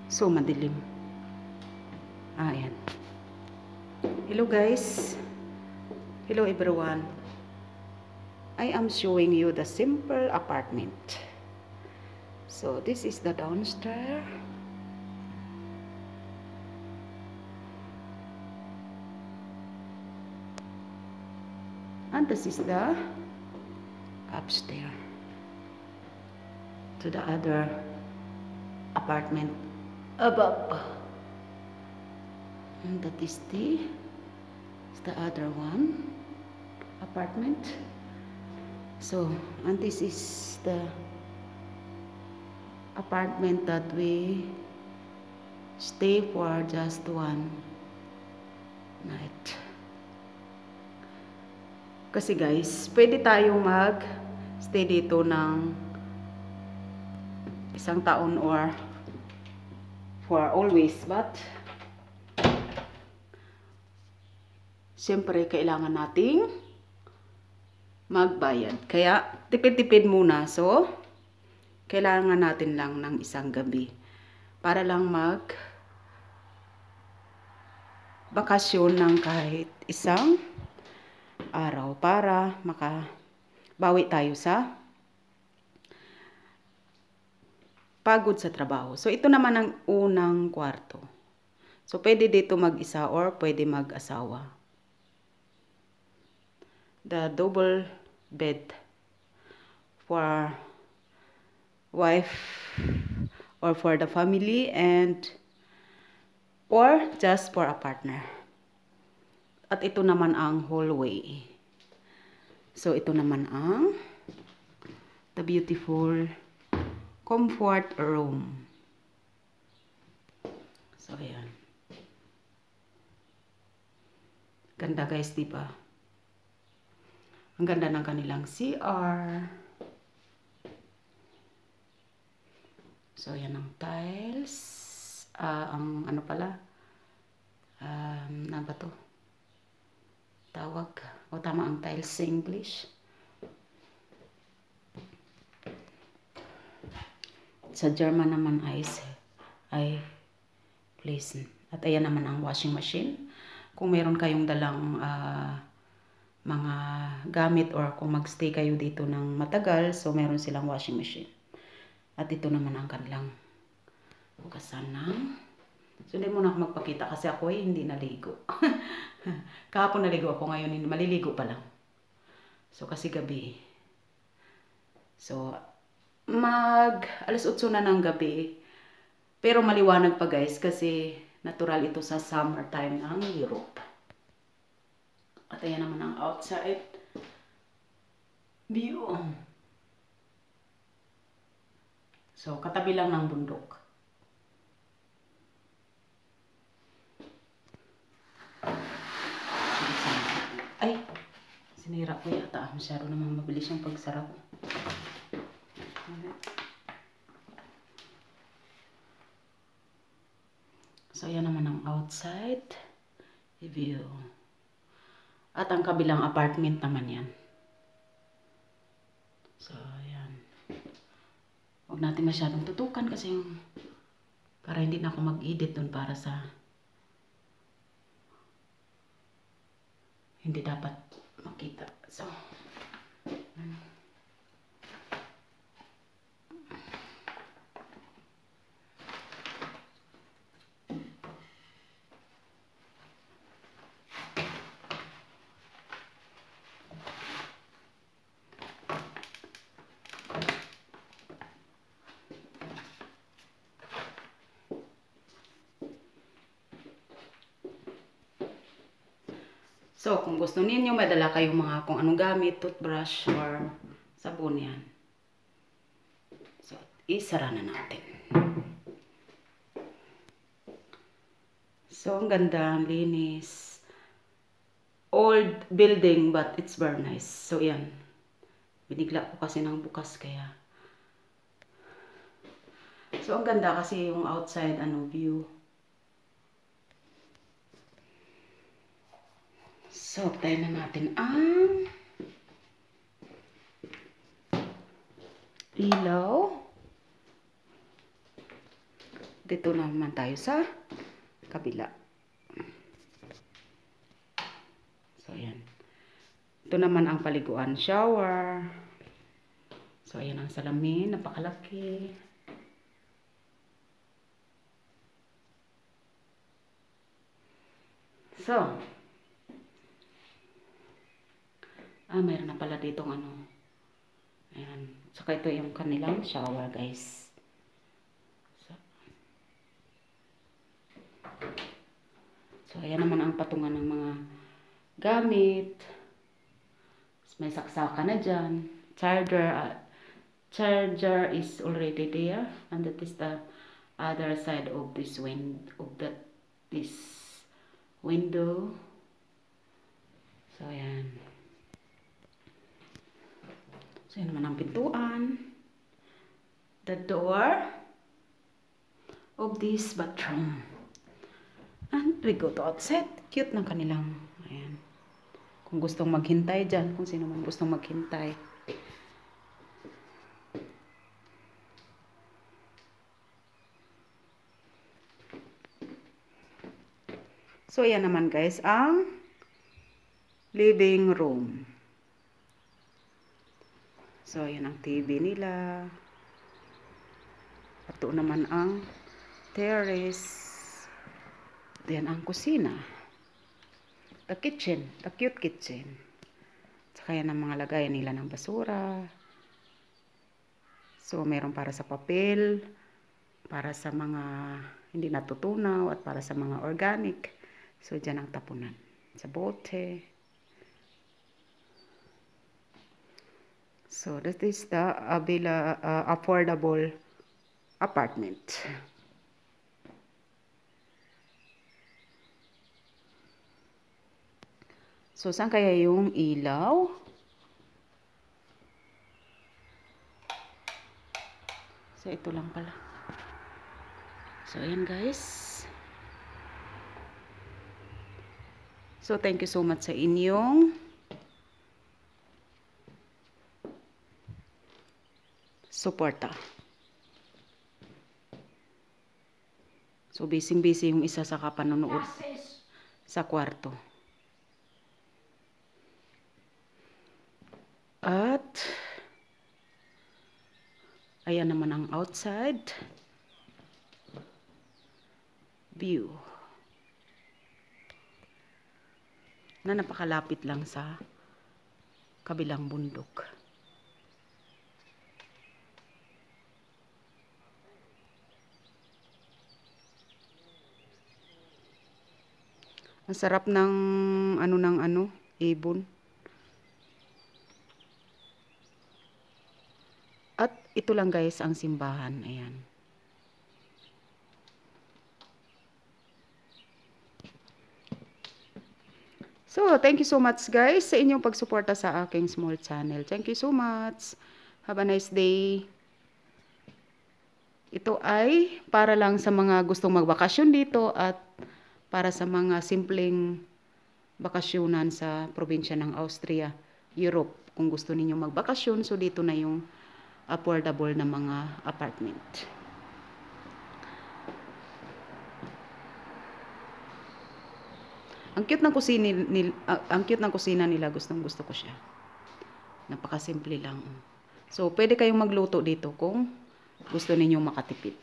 So, madilim. Ayan. Hello guys. Hello everyone. I am showing you the simple apartment. So, this is the downstairs. And this is the upstairs. To the other apartment above. And that is the other one apartment. So, and this is the apartment that we stay for just one night. Kasi guys, pwede tayong mag-stay dito ng isang taon or for always, but siyempre kailangan nating magbayad. Kaya tipid-tipid muna. So, kailangan natin lang ng isang gabi para lang bakasyon ng kahit isang araw para makabawi tayo sa pagod sa trabaho. So, ito naman ang unang kwarto. So, pwede dito mag-isa or pwede mag-asawa. The double bed for wife or for the family and or just for a partner. At ito naman ang hallway. So, ito naman ang the beautiful comfort room. So, ayan. Ganda guys, diba? Ang ganda ng kanilang CR. So, yan ang tiles. Ang ano pala? Ano ba to? Tawag. O tama ang tiles sa English. Sa German naman ay pleasant. At ayan naman ang washing machine. Kung meron kayong dalang mga gamit or kung magstay kayo dito ng matagal, so meron silang washing machine. At ito naman ang kanilang hugasan ng. So hindi muna ako magpakita kasi ako ay hindi naligo. Kahapon naligo ako, ngayon hindi maliligo pa lang. So kasi gabi. So alas 8 na ng gabi. Pero maliwanag pa guys kasi natural ito sa summertime ng Europe. At ayan naman ang outside view. So, katabi lang ng bundok. Ay! Sinira ko yata. Masyado naman mabilis yung pagsara ko. So, ayan naman ang outside view. At ang kabilang apartment naman yan. So, ayan. Huwag natin masyadong tutukan kasi para hindi na ako mag-edit dun para sa hindi dapat makita. So, kung gusto ninyo, madala kayong mga kung anong gamit, toothbrush, or sabon yan. So, isara na natin. So, ang ganda, ang linis. Old building, but it's very nice. So, yan. Binigla ko kasi ng bukas, kaya. So, ang ganda kasi yung outside, view. So, tayo na natin ang ilaw. Dito naman tayo sa kabila. So, ayan. Ito naman ang paliguan, shower. So, ayan ang salamin, napakalaki. So, mayroon na pala ditong ano. Ayan. Saka ito yung kanilang shower, guys. So, ayan naman ang patungan ng mga gamit. May saksakan na dyan. Charger is already there. And that is the other side of this window. So, ayan. So, yan naman ang pintuan. The door of this bathroom. And we go to outside. Cute ng kanilang, ayan. Kung gustong maghintay dyan, kung sino man gustong maghintay. So, ayan naman guys, ang living room. So, ayan ang TV nila. Ito naman ang terrace. Ayan ang kusina. The kitchen, the cute kitchen. Saka yan ang mga lagayan nila ng basura. So, meron para sa papel, para sa mga hindi natutunaw, at para sa mga organic. So, dyan ang tapunan. Sa bote. So, that is the affordable apartment. So, saan kaya yung ilaw? So, ito lang pala. So, ayan guys. So, thank you so much sa inyong suporta. So, busy-busy yung isa sa kapanonood sa kwarto. At, ayan naman ang outside view. Na napakalapit lang sa kabilang bundok. Ang sarap ng ibon. At ito lang guys ang simbahan. Ayan. So, thank you so much guys sa inyong pagsuporta sa aking small channel. Thank you so much. Have a nice day. Ito ay para lang sa mga gustong magbakasyon dito at para sa mga simpleng bakasyonan sa probinsya ng Austria, Europe. Kung gusto niyo magbakasyon, so dito na yung affordable na mga apartment. Ang cute ng kusina nila, gustong-gusto ko siya. Napakasimple lang. So, pwede kayong magluto dito kung gusto ninyong makatipid.